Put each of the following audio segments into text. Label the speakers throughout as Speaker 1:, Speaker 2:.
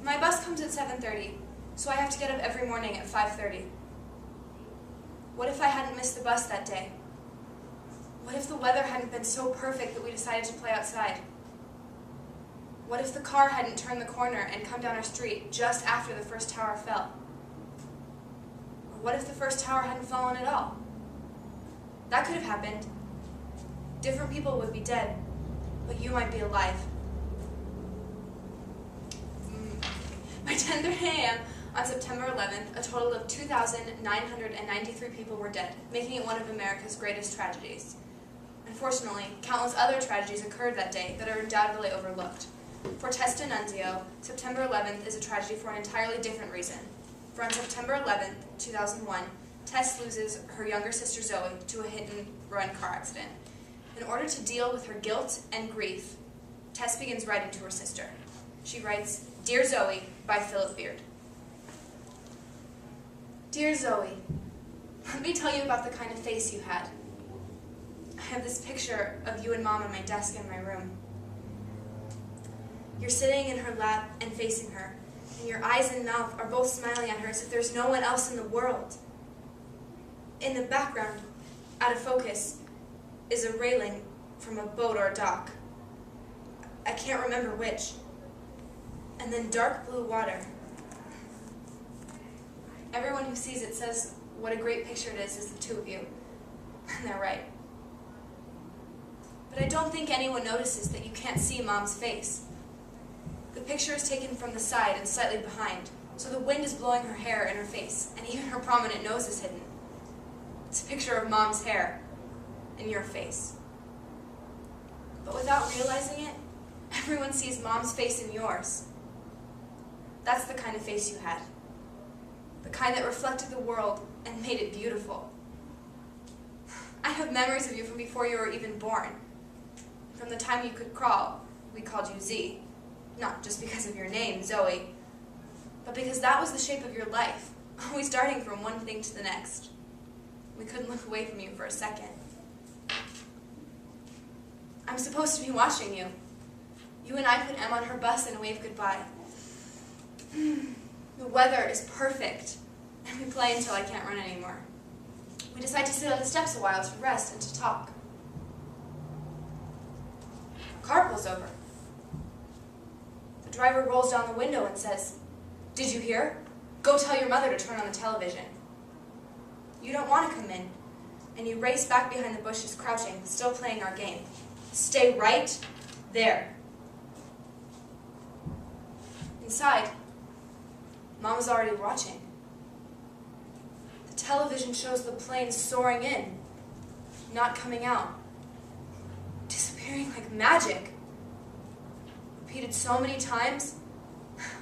Speaker 1: My bus comes at 7:30, so I have to get up every morning at 5:30. What if I hadn't missed the bus that day? What if the weather hadn't been so perfect that we decided to play outside? What if the car hadn't turned the corner and come down our street just after the first tower fell? Or what if the first tower hadn't fallen at all? That could have happened. Different people would be dead, but you might be alive. By 10:30 a.m. on September 11th, a total of 2,993 people were dead, making it one of America's greatest tragedies. Unfortunately, countless other tragedies occurred that day that are undoubtedly overlooked. For Tess D'Annunzio, September 11th is a tragedy for an entirely different reason. For on September 11th, 2001, Tess loses her younger sister Zoe to a hit-and-run car accident. In order to deal with her guilt and grief, Tess begins writing to her sister. She writes, "Dear Zoe," by Philip Beard. Dear Zoe, let me tell you about the kind of face you had. I have this picture of you and Mom on my desk in my room. You're sitting in her lap and facing her, and your eyes and mouth are both smiling at her as if there's no one else in the world. In the background, out of focus, is a railing from a boat or a dock. I can't remember which. And then dark blue water. Everyone who sees it says what a great picture it is the two of you. And they're right. But I don't think anyone notices that you can't see Mom's face. The picture is taken from the side and slightly behind, so the wind is blowing her hair in her face, and even her prominent nose is hidden. It's a picture of Mom's hair in your face. But without realizing it, everyone sees Mom's face in yours. That's the kind of face you had. The kind that reflected the world and made it beautiful. I have memories of you from before you were even born. From the time you could crawl, we called you Z. Not just because of your name, Zoe, but because that was the shape of your life, always darting from one thing to the next. We couldn't look away from you for a second. I'm supposed to be watching you. You and I put Em on her bus and wave goodbye. The weather is perfect, and we play until I can't run anymore. We decide to sit on the steps a while to rest and to talk. A car pulls over. The driver rolls down the window and says, "Did you hear? Go tell your mother to turn on the television." You don't want to come in, and you race back behind the bushes, crouching, still playing our game. Stay right there. Inside, Mom is already watching. The television shows the plane soaring in, not coming out, disappearing like magic. Repeated so many times,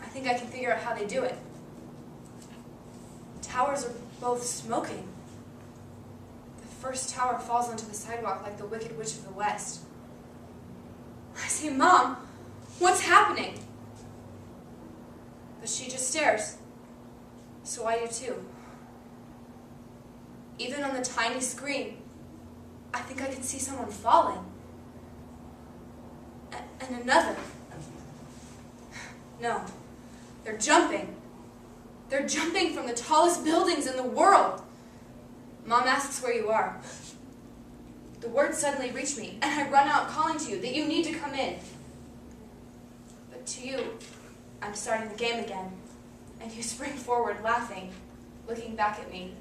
Speaker 1: I think I can figure out how they do it. Towers are both smoking. The first tower falls onto the sidewalk like the Wicked Witch of the West. I say, "Mom, what's happening?" But she just stares. So I do too. Even on the tiny screen, I think I can see someone falling. And another. No, they're jumping. They're jumping from the tallest buildings in the world. Mom asks where you are. The words suddenly reach me, and I run out calling to you that you need to come in. But to you, I'm starting the game again, and you spring forward laughing, looking back at me,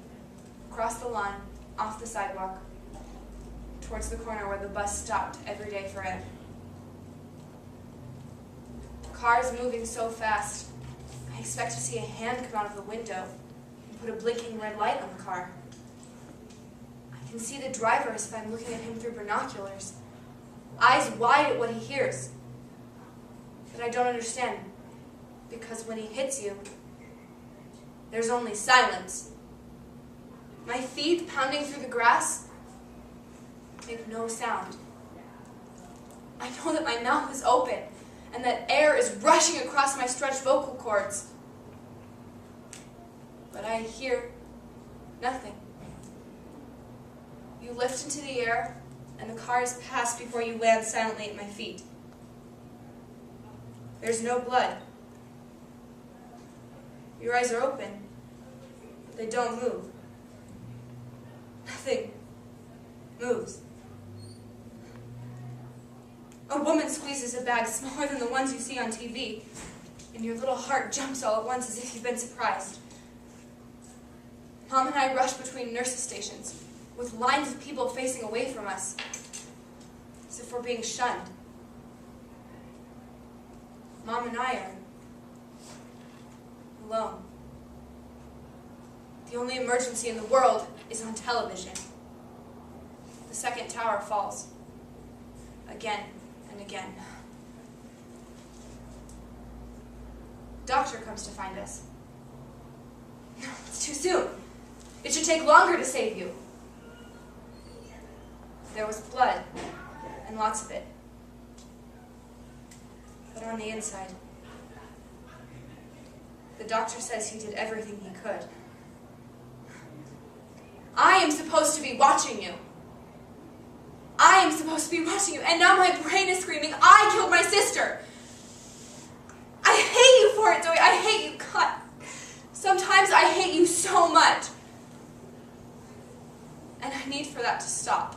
Speaker 1: across the lawn, off the sidewalk, towards the corner where the bus stopped every day for Ed. The car is moving so fast, I expect to see a hand come out of the window and put a blinking red light on the car. I can see the driver as if I'm looking at him through binoculars, eyes wide at what he hears. But I don't understand, because when he hits you, there's only silence. My feet pounding through the grass make no sound. I know that my mouth is open and that air is rushing across my stretched vocal cords. But I hear nothing. You lift into the air, and the car is passed before you land silently at my feet. There's no blood. Your eyes are open, but they don't move. Nothing moves. A woman squeezes a bag smaller than the ones you see on TV, and your little heart jumps all at once as if you've been surprised. Mom and I rush between nurses' stations, with lines of people facing away from us, as if we're being shunned. Mom and I are alone. The only emergency in the world is on television. The second tower falls. Again and again. Doctor comes to find us. No, it's too soon. It should take longer to save you. There was blood, and lots of it. But on the inside, the doctor says he did everything he could. I am supposed to be watching you. I am supposed to be watching you, and now my brain is screaming, I killed my sister. I hate you for it, Zoe. I hate you. God. Sometimes I hate you so much. And I need for that to stop.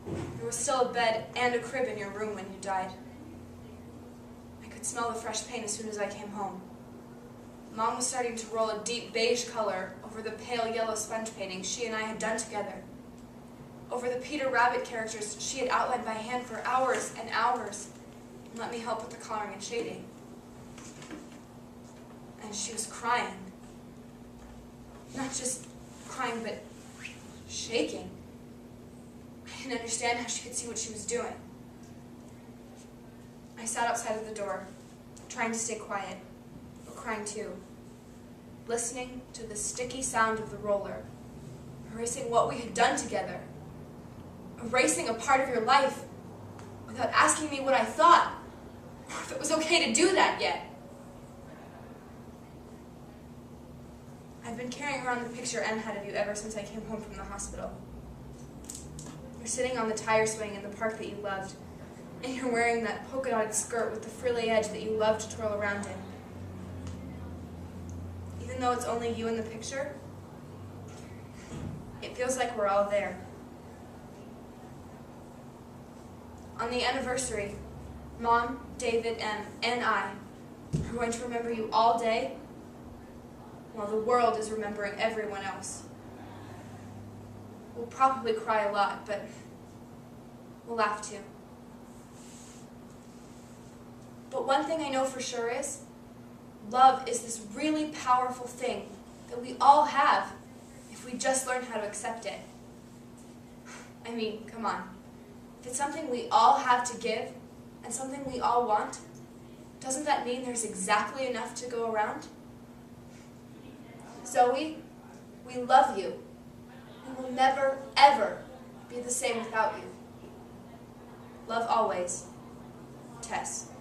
Speaker 1: There was still a bed and a crib in your room when you died. I could smell the fresh paint as soon as I came home. Mom was starting to roll a deep beige color over the pale yellow sponge paintings she and I had done together. Over the Peter Rabbit characters she had outlined by hand for hours and hours, and let me help with the coloring and shading. And she was crying. Not just crying, but shaking. I didn't understand how she could see what she was doing. I sat outside of the door, trying to stay quiet, but crying too. Listening to the sticky sound of the roller, erasing what we had done together, erasing a part of your life without asking me what I thought, or if it was okay to do that yet. I've been carrying around the picture Em had of you ever since I came home from the hospital. You're sitting on the tire swing in the park that you loved, and you're wearing that polka-dotted skirt with the frilly edge that you loved to twirl around in. Even though it's only you in the picture, it feels like we're all there. On the anniversary, Mom, David, Em, and I are going to remember you all day, while the world is remembering everyone else. We'll probably cry a lot, but we'll laugh too. But one thing I know for sure is, love is this really powerful thing that we all have if we just learn how to accept it. I mean, come on. If it's something we all have to give and something we all want, doesn't that mean there's exactly enough to go around? Zoe, we love you. We will never, ever be the same without you. Love always, Tess.